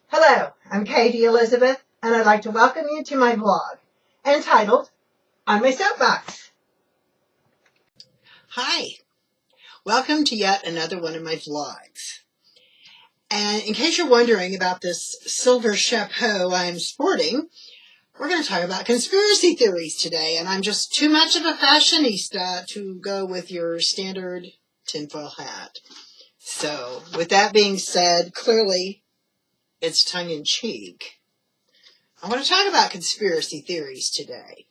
Hello, I'm Katie Elizabeth, and I'd like to welcome you to my vlog, entitled, On My Soapbox. Hi, welcome to yet another one of my vlogs. And in case you're wondering about this silver chapeau I'm sporting, we're going to talk about conspiracy theories today, and I'm just too much of a fashionista to go with your standard tinfoil hat. So, with that being said, clearly, it's tongue-in-cheek. I want to talk about conspiracy theories today.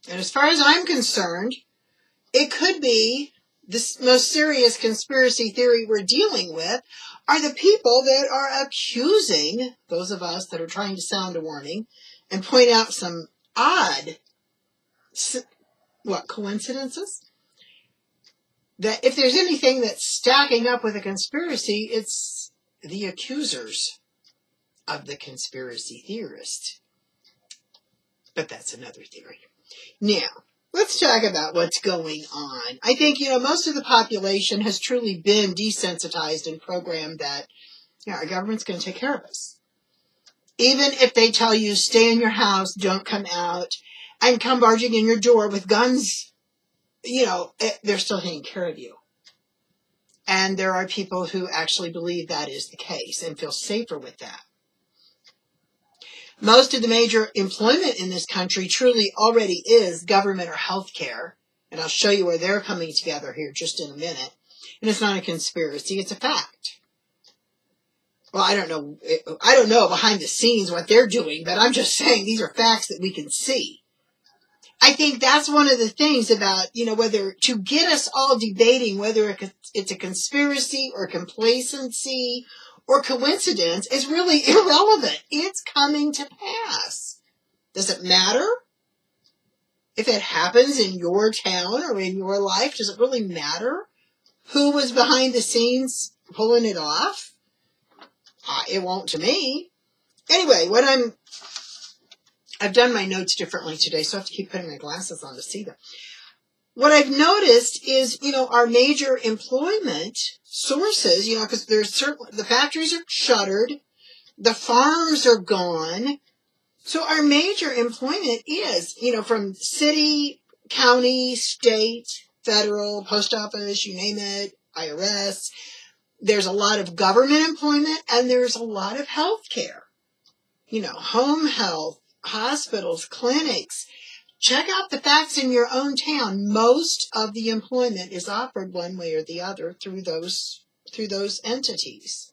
And as far as I'm concerned, it could be the most serious conspiracy theory we're dealing with are the people that are accusing those of us that are trying to sound a warning and point out some odd, coincidences? That if there's anything that's stacking up with a conspiracy, it's the accusers of the conspiracy theorist. But that's another theory. Now, let's talk about what's going on. I think, most of the population has truly been desensitized and programmed that, our government's going to take care of us. Even if they tell you, stay in your house, don't come out, and come barging in your door with guns, they're still taking care of you. And there are people who actually believe that is the case and feel safer with that. Most of the major employment in this country truly already is government or healthcare. And I'll show you where they're coming together here just in a minute. And it's not a conspiracy, it's a fact. Well, I don't know behind the scenes what they're doing, but I'm just saying these are facts that we can see. I think that's one of the things about, whether to get us all debating whether it's a conspiracy or complacency or coincidence is really irrelevant. It's coming to pass. Does it matter? If it happens in your town or in your life, does it really matter who was behind the scenes pulling it off? It won't to me. Anyway, I've done my notes differently today, so I have to keep putting my glasses on to see them. What I've noticed is, our major employment sources, because the factories are shuttered, the farms are gone. So our major employment is, from city, county, state, federal, post office, you name it, IRS. There's a lot of government employment and there's a lot of health care. Home health, hospitals, clinics. Check out the facts in your own town. Most of the employment is offered one way or the other through those entities.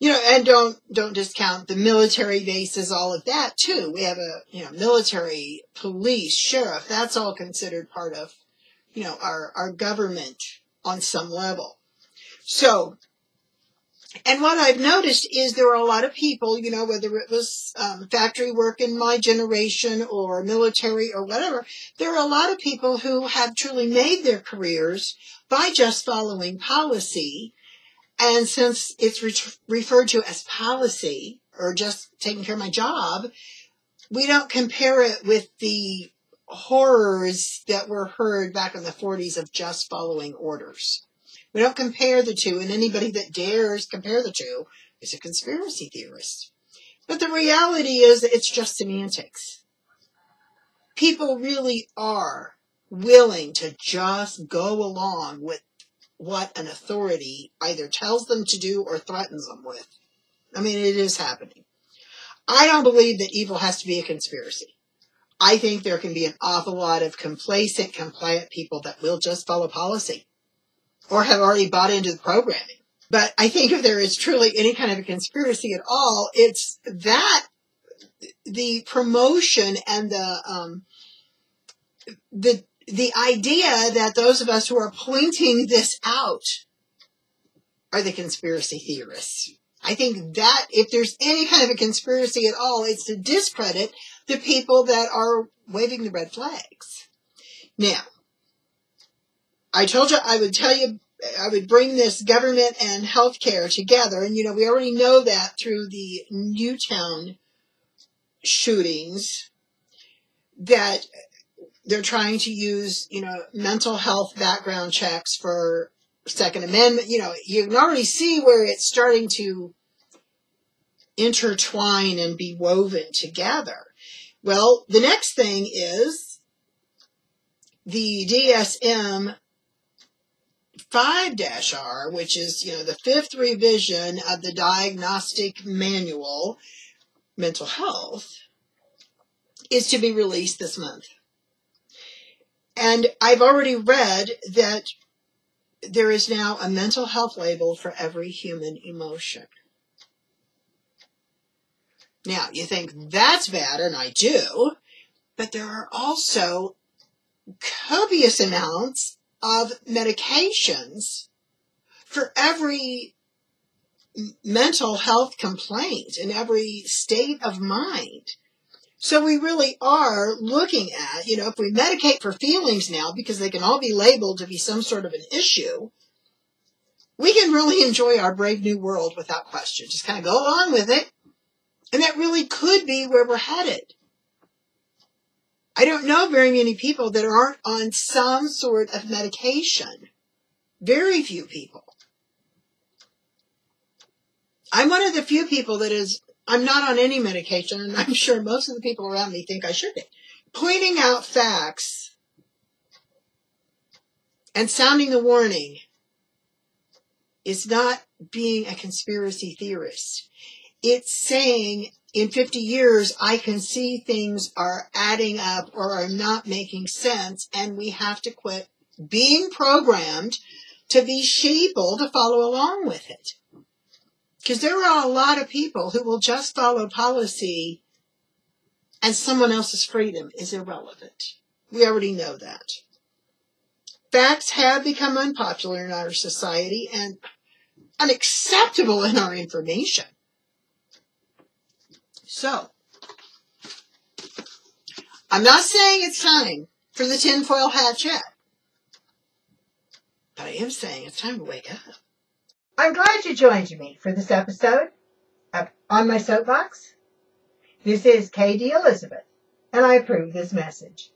And don't discount the military bases, all of that too. We have a military, police, sheriff. That's all considered part of our government on some level. So. And what I've noticed is there are a lot of people, whether it was factory work in my generation or military or whatever, there are a lot of people who have truly made their careers by just following policy. And since it's referred to as policy or just taking care of my job, we don't compare it with the horrors that were heard back in the 40s of just following orders. We don't compare the two, and anybody that dares compare the two is a conspiracy theorist. But the reality is that it's just semantics. People really are willing to just go along with what an authority either tells them to do or threatens them with. I mean, it is happening. I don't believe that evil has to be a conspiracy. I think there can be an awful lot of complacent, compliant people that will just follow policy. Or have already bought into the programming. But I think if there is truly any kind of a conspiracy at all, it's that the promotion and the idea that those of us who are pointing this out are the conspiracy theorists. I think that if there's any kind of a conspiracy at all, it's to discredit the people that are waving the red flags. Now, I told you I would bring this government and healthcare together. And, we already know that through the Newtown shootings that they're trying to use, mental health background checks for Second Amendment. You can already see where it's starting to intertwine and be woven together. Well, the next thing is the DSM 5-R, which is, the 5th revision of the Diagnostic Manual, Mental Health, is to be released this month. And I've already read that there is now a mental health label for every human emotion. Now, you think that's bad, and I do, but there are also copious amounts of medications for every mental health complaint and every state of mind. So we really are looking at, if we medicate for feelings now, because they can all be labeled to be some sort of an issue, we can really enjoy our brave new world without question. Just kind of go along with it. And that really could be where we're headed. I don't know very many people that aren't on some sort of medication. Very few people. I'm one of the few people I'm not on any medication, and I'm sure most of the people around me think I should be. Pointing out facts and sounding the warning is not being a conspiracy theorist. It's saying in 50 years, I can see things are adding up or are not making sense, and we have to quit being programmed to be sheeple to follow along with it. Because there are a lot of people who will just follow policy and someone else's freedom is irrelevant. We already know that. Facts have become unpopular in our society and unacceptable in our information. So, I'm not saying it's time for the tinfoil hat yet, but I am saying it's time to wake up. I'm glad you joined me for this episode of On My Soapbox. This is KD Elizabeth, and I approve this message.